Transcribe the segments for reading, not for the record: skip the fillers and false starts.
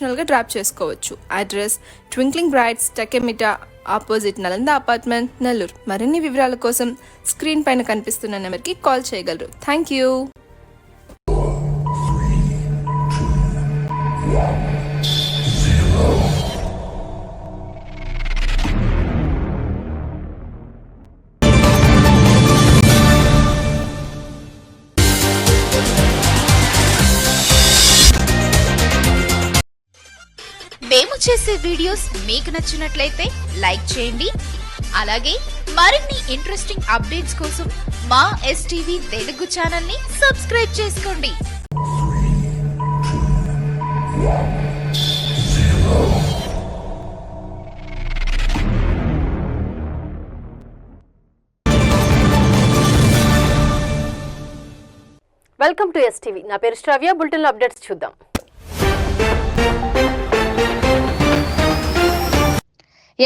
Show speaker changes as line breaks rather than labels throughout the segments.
ప్రొఫెషనల్గా డ్రాప్ చేసుకోవచ్చు. Address twinkling brights, Tekkemitta, opposite Nalanda apartment, Nellore. మరిన్ని వివరాల కోసం స్క్రీన్ పైన కనిపిస్తున్న నెంబర్కి కాల్ చేయగలరు. Thank you.
మేము చేసే వీడియోస్ మీకు నచ్చినట్లయితే లైక్ చేయండి. అలాగే మరిన్ని ఇంట్రెస్టింగ్ అప్డేట్స్ కోసం మా ఎస్టీవీ తెలుగు ఛానల్ ని సబ్స్క్రైబ్ చేసుకోండి.
Welcome to STV. నా పేరు శ్రావ్య. బులెటిన్ లో అప్డేట్స్ చూద్దాం.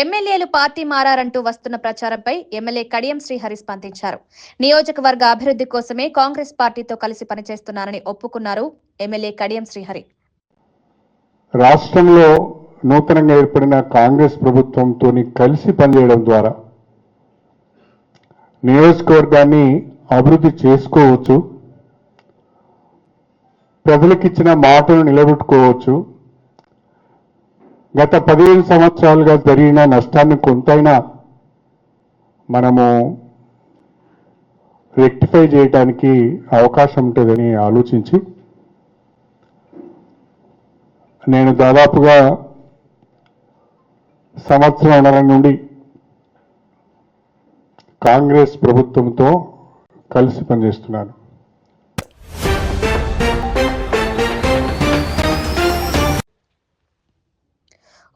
ఎమ్మెల్యేలు పార్టీ మారారంటూ వస్తున్న ప్రచారంపై ఎమ్మెల్యే కడియం శ్రీహరి స్పందించారు. నియోజకవర్గ అభివృద్ధి కోసమే కాంగ్రెస్ పార్టీతో కలిసి పనిచేస్తున్నారని ఒప్పుకున్నారు ఎమ్మెల్యే కడియం శ్రీహరి.
రాష్ట్రంలో నూతనంగా ఏర్పడిన కాంగ్రెస్ ప్రభుత్వంతో కలిసి పనిచేయడం ద్వారా నియోజకవర్గాన్ని అభివృద్ధి చేసుకోవచ్చు, ప్రజలకిచ్చిన మాటను నిలబెట్టుకోవచ్చు. గత 15 సంవత్సరాలుగా జరిగిన నష్టాన్ని కొంతైనా మనము రెక్టిఫై చేయడానికి అవకాశం ఉంటుందని ఆలోచించి నేను దాదాపుగా సంవత్సరంన్నర నుండి కాంగ్రెస్ ప్రభుత్వంతో కలిసి పనిచేస్తున్నాను.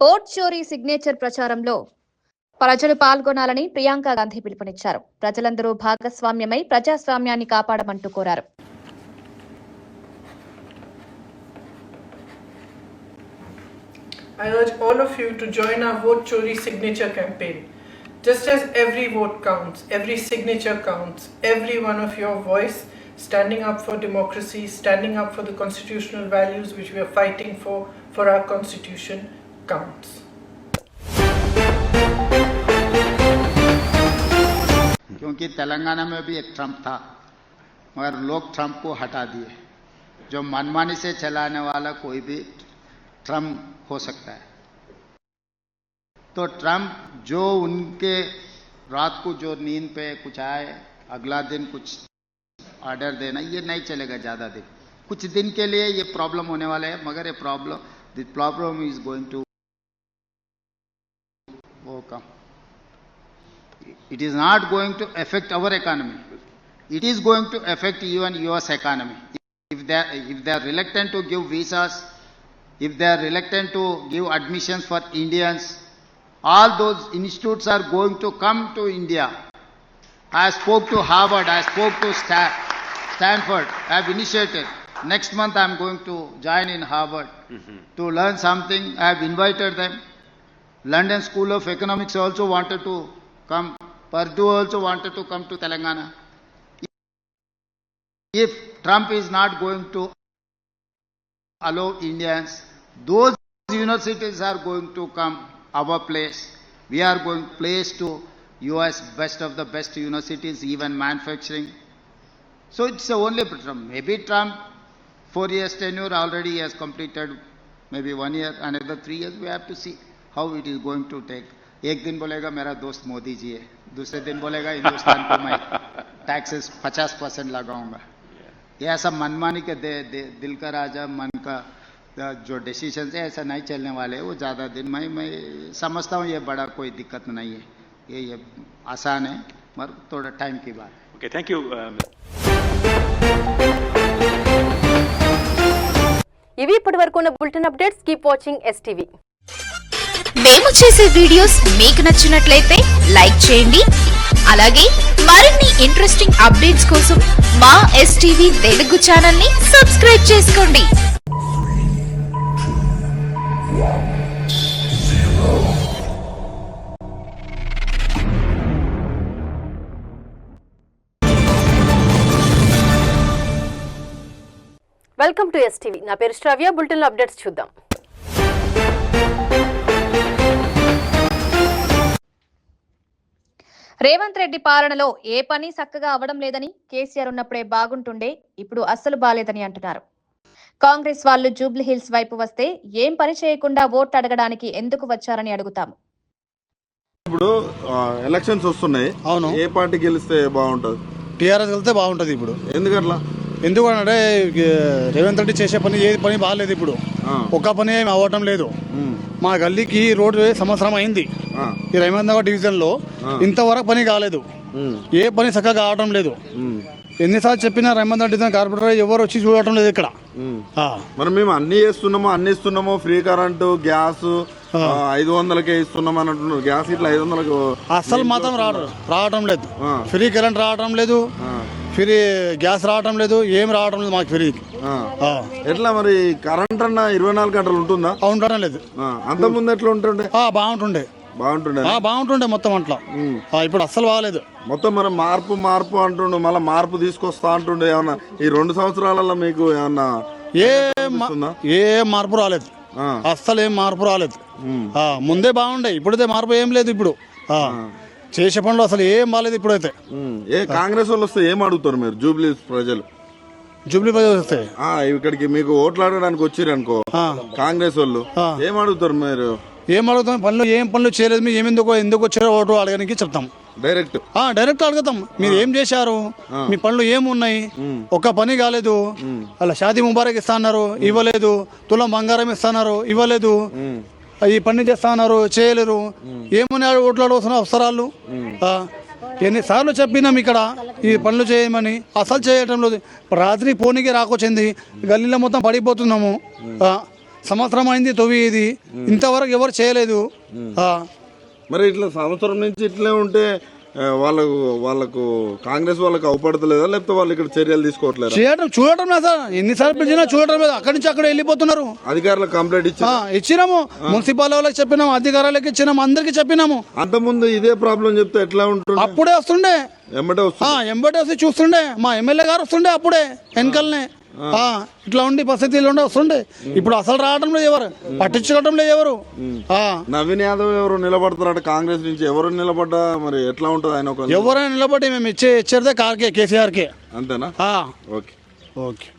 ఓట్ చోరీ సిగ్నేచర్ ప్రచారంలో ప్రజలు పాల్గొనాలని ప్రియాంక గాంధీ పిలుపునిచ్చారు. ప్రజలందరూ భాగస్వామ్యమై ప్రజాస్వామ్యాన్ని కాపాడమంటూ కోరారు.
I urge all of you to join our Vote Chori signature campaign. Just as every vote counts, every signature counts, every one of your voice standing up for democracy, standing up for the constitutional values which we are fighting for our constitution counts.
क्योंकि तेलंगाना में भी एक Trump था, मगर लोग Trump को हटा दिए. जो मनमानी से चलाने वाला कोई भी ट्रम्प हो सकता है. तो ट्रम्प जो उनके रात को जो नींद पे कुछ आए, अगला दिन कुछ ऑर्डर देना, ये नहीं चलेगा ज़्यादा दिन. कुछ दिन के लिए ये प्रॉब्लम होने वाला है, मगर ये problem is going to come. It is not going to affect our economy. It is going to affect even US economy. If they are reluctant to give visas, if they are reluctant to give admissions for Indians, all those institutes are going to come to India. I spoke to Harvard, I spoke to Stanford. I have initiated. Next month I am going to join in Harvard to learn something. I have invited them. London School of Economics also wanted to come. Purdue also wanted to come to Telangana. If Trump is not going to allow Indians, those universities are going to come our place. We are going place to US best of the best universities, even manufacturing. So it's only Trump. Maybe Trump 4 years tenure already has completed, maybe 1 year, another 3 years. We have to see how it is going to take. एक दिन बोलेगा मेरा दोस्त मोदी जी है, दूसरे दिन बोलेगा हिंदुस्तान को मैं टैक्सेस 50% लगाऊंगा. ये ऐसा मनमानी के दिल का राजा मन का जो डिसीजन है ऐसा नहीं चलने वाले. वो ज़्यादा दिन मैं समझता हूँ ये बड़ा कोई दिक्कत नहीं है. ये आसान है, मगर थोड़ा टाइम की बात.
Okay, thank you.
ఇవి ఇప్పటి వరకు ఉన్న bulletin updates. Keep watching STV.
మేము చేసే వీడియోస్ మీకు నచ్చినట్లయితే లైక్ చేయండి. అలాగే మరిన్ని ఇంట్రెస్టింగ్ అప్డేట్స్ కోసం మా ఎస్టీవీ తెలుగు ఛానల్ ని సబ్స్క్రైబ్ చేసుకోండి.
Welcome to STV. నా పేరు శ్రావ్య. బులెటిన్ లో అప్డేట్స్ చూద్దాం.
రేవంత్ రెడ్డి పాలనలో ఏ పని చక్కగా అవడం లేదని, కేసీఆర్ ఉన్నప్పుడే బాగుంటుండే, ఇప్పుడు అస్సలు బాలేదని అంటున్నారు. కాంగ్రెస్ వాళ్ళు జూబ్లీ హిల్స్ వైపు వస్తే ఏం పని చేయకుండా ఓట్ అడగడానికి ఎందుకు వచ్చారని అడుగుతాము.
ఇప్పుడు ఎలక్షన్స్ వస్తున్నాయి.
అవును.
ఏ పార్టీ గెలిస్తే బాగుంటది?
టీఆర్ఎస్ వెళ్తే బాగుంటది. ఇప్పుడు
ఎందుకట్లా?
ఎందుకంటే రేవంత్ రెడ్డి చేసే పని ఏ పని బాగాలేదు. ఇప్పుడు ఒక్క పని ఏమి అవ్వటం లేదు. మా గల్లీకి రోడ్డు సంవత్సరం అయింది. ఈ రహమత్నగర్ డివిజన్ లో ఇంతవరకు పని కాలేదు. ఏ పని చక్కగా కావడం లేదు. ఎన్నిసార్లు చెప్పినా రహమత్నగర్ డివిజన్ కార్పొరేటర్ ఎవరు వచ్చి చూడటం లేదు ఇక్కడ.
మరి మేము అన్ని ఇస్తున్నామో ఫ్రీ కరెంటు, గ్యాస్ 500కే ఇస్తున్నాం అని అంటున్నారు. గ్యాస్ ఇట్లా 500కు
అస్సలు మాత్రం రావటం లేదు. ఫ్రీ కరెంట్ రావటం లేదు, ఫ్రీ గ్యాస్ రావటం లేదు, ఏం రావటం లేదు మాకు ఫ్రీ.
ఎట్లా మరి కరెంట్ అన్న 24 గంటలు ఉంటుందా?
ఉండటం లేదు.
అంత ముందు ఎట్లా ఉంటుండే?
బాగుంటుండే మొత్తం అట్లా. ఇప్పుడు అస్సలు బాగాలేదు
మొత్తం. మరి మార్పు అంటుండే, మళ్ళీ మార్పు తీసుకొస్తా అంటుండే. ఏమన్నా ఈ 2 సంవత్సరాలలో మీకు ఏమన్నా
ఏ మార్పు రాలేదు. అస్సలు ఏం మార్పు రాలేదు. ముందే బాగుండే, ఇప్పుడైతే మార్పు ఏం లేదు. ఇప్పుడు చేసే పనులు అసలు ఏం బాగాలేదు ఇప్పుడైతే.
ఏ కాంగ్రెస్ వాళ్ళు వస్తే ఏం అడుగుతారు మీరు? జూబ్లీ ప్రజలు
వస్తే
ఇక్కడికి మీకు ఓట్లు అడగడానికి వచ్చిర్రు అనుకో, కాంగ్రెస్ వాళ్ళు ఏం అడుగుతారు మీరు?
ఏం అడుగుతాం? ఏం పనులు చేయలేదు, మీరు ఎందుకు వచ్చారో ఓటు అడగడానికి చెప్తాం. డైరెక్ట్ అడుగుతాం. మీరు ఏం చేశారు, మీ పనులు ఏమున్నాయి, ఒక్క పని కాలేదు. అలా షాదీ ముబారక్ ఇస్తాన్నారు, ఇవ్వలేదు. తులం బంగారం ఇస్తాన్నారు, ఇవ్వలేదు. ఈ పని చేస్తాన్నారు, చేయలేరు. ఏమని ఓట్లు అడుగుతున్న అవసరాలు? ఎన్నిసార్లు చెప్పినాం ఇక్కడ ఈ పనులు చేయమని, అసలు చేయటం లేదు. రాత్రి పోనీకి రాకొచ్చింది, గల్లీలో మొత్తం పడిపోతున్నాము. సంవత్సరం అయింది తొవ్వి, ఇది ఇంతవరకు ఎవరు చేయలేదు.
మరి ఇట్లా సంవత్సరం నుంచి ఇట్లే ఉంటే వాళ్ళకు కాంగ్రెస్ వాళ్ళకి అవపడతలేదా, లేకపోతే వాళ్ళు ఇక్కడ చర్యలు తీసుకోవట్లేదు?
చూడటం లేదు సార్. ఎన్నిసార్లు పిలిచినా చూడటం లేదు. అక్కడి నుంచి అక్కడ వెళ్ళిపోతున్నారు.
అధికారులకు కంప్లైంట్
ఇచ్చినాము, మున్సిపల్ వాళ్ళకి చెప్పినాము, అధికారులకు ఇచ్చినాము, అందరికి చెప్పినాము.
అంత ముందు ఇదే ప్రాబ్లం చెప్తే ఎట్లా ఉంటుంది?
అప్పుడే వస్తుండే, ఎంబటే వస్తే చూస్తుండే. మా ఎమ్మెల్యే గారు వస్తుండే అప్పుడే వెనకల్నే. ఇట్లా ఉండి పరిస్థితులు ఉండే వస్తుండే. ఇప్పుడు అసలు రావడం లేదు, ఎవరు పట్టించుకోవడం లేదు ఎవరు.
నవీన్ యాదవ్ ఎవరు నిలబడతారట కాంగ్రెస్ నుంచి? ఎవరు నిలబడ్డా మరి ఎట్లా ఉంటుంది ఆయన?
ఎవరైనా నిలబడి మేము ఇచ్చేదే కేసీఆర్ కే.
అంతేనా? ఓకే.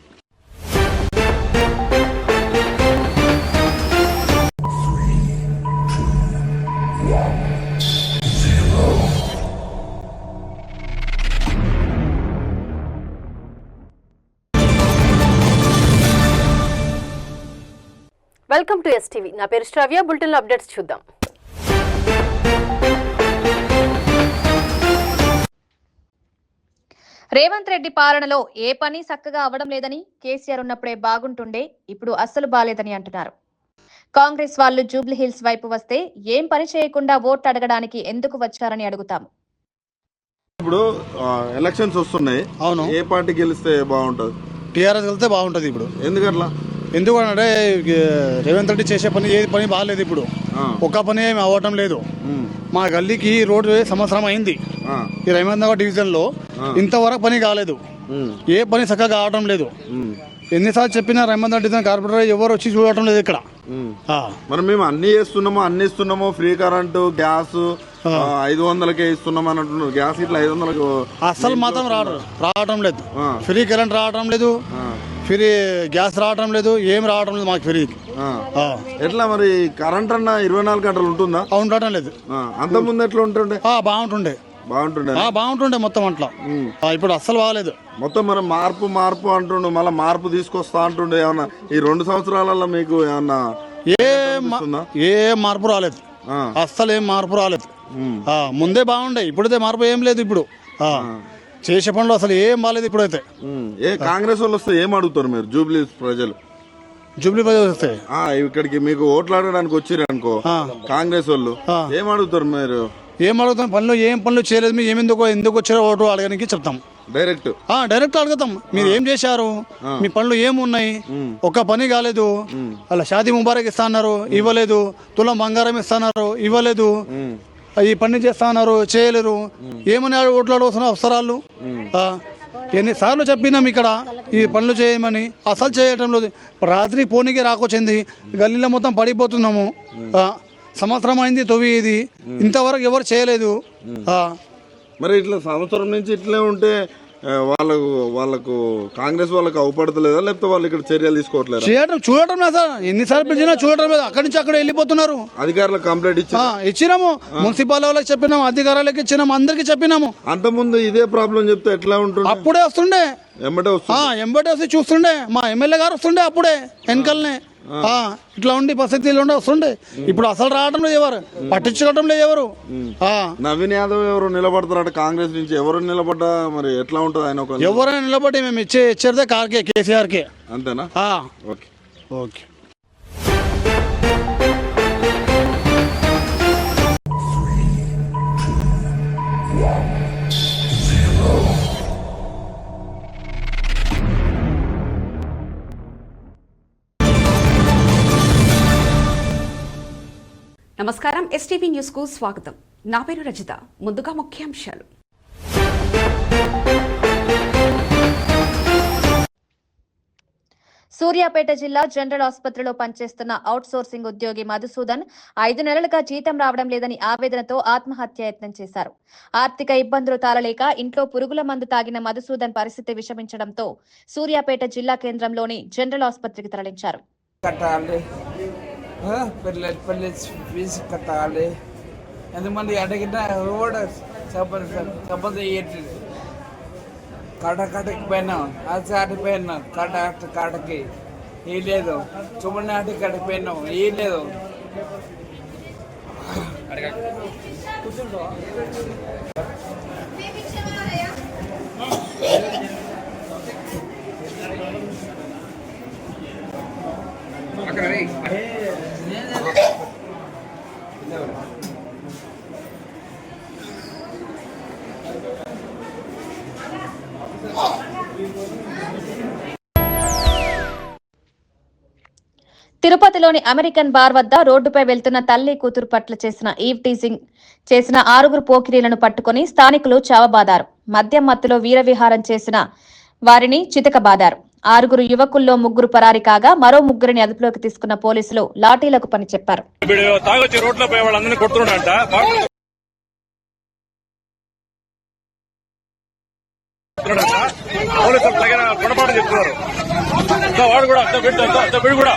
Welcome to STV. నా పేరు శ్రావ్య. బులెటిన్ అప్డేట్స్ చూద్దాం.
రేవంత్ రెడ్డి పాలనలో ఏ పని చక్కగా అవడం లేదని, కేసీఆర్ ఉన్నప్పుడే బాగుంటుండే, ఇప్పుడు అస్సలు బాలేదని అంటున్నారు. కాంగ్రెస్ వాళ్ళు జూబ్లీ హిల్స్ వైపు వస్తే ఏం పని చేయకుండా ఓట్ అడగడానికి ఎందుకు వచ్చారని అడుగుతాము.
ఇప్పుడు ఎలక్షన్స్ వస్తున్నాయి.
అవును.
ఏ పార్టీ గెలిస్తే బాగుంటది?
టీఆర్ఎస్ వెళ్తే బాగుంటది. ఇప్పుడు
ఎందుకట్లా?
ఎందుకంటే రేవంత్ రెడ్డి చేసే పని ఏ పని బాగాలేదు. ఇప్పుడు ఒక్క పని ఏమి అవ్వటం లేదు. మా గల్లీకి రోడ్డు సంవత్సరం అయింది. ఈ రహమత్నగర్ డివిజన్ లో ఇంతవరకు పని కాలేదు. ఏ పని చక్కగా కావడం లేదు. ఎన్నిసార్లు చెప్పినా రహమత్నగర్ డివిజన్ కార్పొరేటర్ ఎవరు వచ్చి చూడటం లేదు ఇక్కడ.
మరి మేము అన్ని ఇస్తున్నామో ఫ్రీ కరెంటు, గ్యాస్ 500కే ఇస్తున్నాం అని అంటున్నారు. గ్యాస్ ఇట్లా 500కు
అస్సలు మాత్రం రావటం లేదు. ఫ్రీ కరెంట్ రావటం లేదు, ఫ్రీ గ్యాస్ రావటం లేదు, ఏం రావటం లేదు మాకు ఫ్రీ.
ఎట్లా మరి కరెంట్ అన్న 24 గంటలు ఉంటుందా?
ఉండటం లేదు.
అంత ముందు ఎట్లా ఉంటుండే?
బాగుంటుండే మొత్తం అట్లా. ఇప్పుడు అస్సలు బాగాలేదు
మొత్తం. మరి మార్పు అంటుండే, మళ్ళీ మార్పు తీసుకొస్తా అంటుండే. ఏమన్నా ఈ 2 సంవత్సరాలలో మీకు ఏమన్నా
ఏ మార్పు రాలేదు. అస్సలు ఏం మార్పు రాలేదు. ముందే బాగుండే, ఇప్పుడైతే మార్పు ఏం లేదు. ఇప్పుడు చేసే పనులు అసలు ఏం బాగాలేదు ఇప్పుడైతే.
ఏ కాంగ్రెస్ వాళ్ళు వస్తే ఏం అడుగుతారు మీరు? జూబ్లీ ప్రజలు
వస్తే
ఇక్కడికి మీకు ఓట్లు అడగడానికి వచ్చిర్రు అనుకో, కాంగ్రెస్ వాళ్ళు ఏం అడుగుతారు మీరు?
ఏం అడుగుతాం? ఏం పనులు చేయలేదు, మీరు ఎందుకు వచ్చారో ఓటు అడగడానికి చెప్తాం. డైరెక్ట్ అడుగుతాం. మీరు ఏం చేశారు, మీ పనులు ఏమున్నాయి, ఒక్క పని కాలేదు. అలా షాదీ ముబారక్ ఇస్తాన్నారు, ఇవ్వలేదు. తులం బంగారం ఇస్తాన్నారు, ఇవ్వలేదు. ఈ పని చేస్తాన్నారు, చేయలేరు. ఏమని ఓట్లు అడుగుతున్న అవసరాలు? ఎన్నిసార్లు చెప్పినాం ఇక్కడ ఈ పనులు చేయమని, అసలు చేయటం లేదు. రాత్రి పోనీకి రాకొచ్చింది, గల్లీలో మొత్తం పడిపోతున్నాము. సంవత్సరం అయింది తొవ్వి, ఇది ఇంతవరకు ఎవరు చేయలేదు.
మరి ఇట్లా సంవత్సరం నుంచి ఇట్లే ఉంటే వాళ్ళకు కాంగ్రెస్ వాళ్ళకు అవపడతలేదా, లేకపోతే వాళ్ళు ఇక్కడ చర్యలు తీసుకోవట్లేదు?
చూడటం లేదు సార్, ఎన్నిసార్లు పిలిచినా చూడటం లేదు. అక్కడి నుంచి అక్కడ వెళ్ళిపోతున్నారు.
అధికారులకు కంప్లైంట్
ఇచ్చినాము, మున్సిపల్ వాళ్ళకి చెప్పినాము, అధికారులకు ఇచ్చినాము, అందరికి చెప్పినాము.
అంతకుముందు ఇదే ప్రాబ్లం చెప్తే ఎట్లా ఉంటుంది?
అప్పుడే వస్తుండే, ఎంబటే వస్తే చూస్తుండే. మా ఎమ్మెల్యే గారు వస్తుండే అప్పుడే వెనకల్నే. ఇట్లా ఉండి పరిస్థితులు ఉండే వస్తుండే. ఇప్పుడు అసలు రావడం లేదు, ఎవరు పట్టించుకోవడం లేదు ఎవరు.
నవీన్ యాదవ్ ఎవరు నిలబడతారట కాంగ్రెస్ నుంచి, ఎవరు నిలబడ్డా మరి ఎట్లా ఉంటుంది ఆయన?
ఎవరైనా నిలబడి మేము ఇచ్చేదే కార్కే, కేసీఆర్ కే.
అంతేనా? Okay
okay.
నమస్కారం, ఎస్టీవీ న్యూస్ కు స్వాగతం. నా పేరు రజిత. ముందుగా ముఖ్యాంశాలు.
సూర్యాపేట జిల్లా జనరల్ ఆసుపత్రిలో పనిచేస్తున్న అవుట్ సోర్సింగ్ ఉద్యోగి మధుసూదన్ 5 నెలలుగా జీతం రావడం లేదని ఆవేదనతో ఆత్మహత్యాయత్నం చేశారు. ఆర్థిక ఇబ్బందులు తాళలేక ఇంట్లో పురుగుల మందు తాగిన మధుసూదన్ పరిస్థితి విషమించడంతో సూర్యాపేట జిల్లా కేంద్రంలోని జనరల్ ఆసుపత్రికి తరలించారు.
పిల్లలు ఫీజు కట్టాలి, ఎంతమంది అడిగినా కూడా సంబంధం ఇయ్యట్లేదు. కాటకి పోయినాం, ఆటకి పోయినాం, కాటకి ఏ లేదు, చుమ్మడి ఆటకి కాటకి పోయినాం, ఏ లేదు.
తిరుపతిలోని అమెరికన్ బార్ వద్ద రోడ్డుపై వెళ్తున్న తల్లి కూతురు పట్ల చేసిన ఈవ్ టీజింగ్ చేసిన 6 పోకిరీలను పట్టుకుని స్థానికులు చావబాదారు. మద్యం మత్తులో వీరవిహారం చేసిన వారిని చితకబాదారు. 6 యువకుల్లో 3 పరారి కాగా మరో 3ని అదుపులోకి తీసుకున్న పోలీసులు లాఠీలకు పని చెప్పారు.
వాడు కూడా వీడు కూడా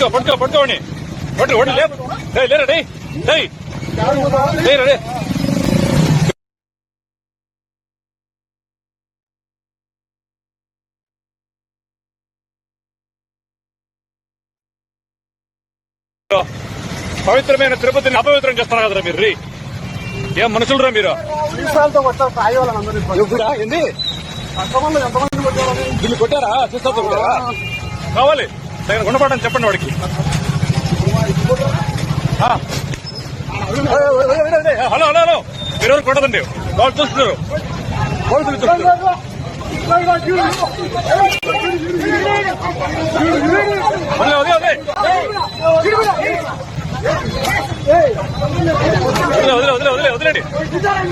పట్టుకోండి లేరా పవిత్రమైన తిరుపతిని అపవిత్రం చేస్తున్నారు కదరా మీరు. ఏం మనుషులరా మీరు? దీన్ని కొట్టారా? సీసాలతో కొట్టారా? కావాలి దగ్గర గుణపడని చెప్పండి వాడికి. హలో హలో హలో, మీరు కొట్టదండి, వాళ్ళు చూస్తున్నారు, పోలీసులు చూస్తున్నారు. వదిలేండి.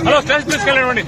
హలో, స్టేషన్ తీసుకెళ్ళండి.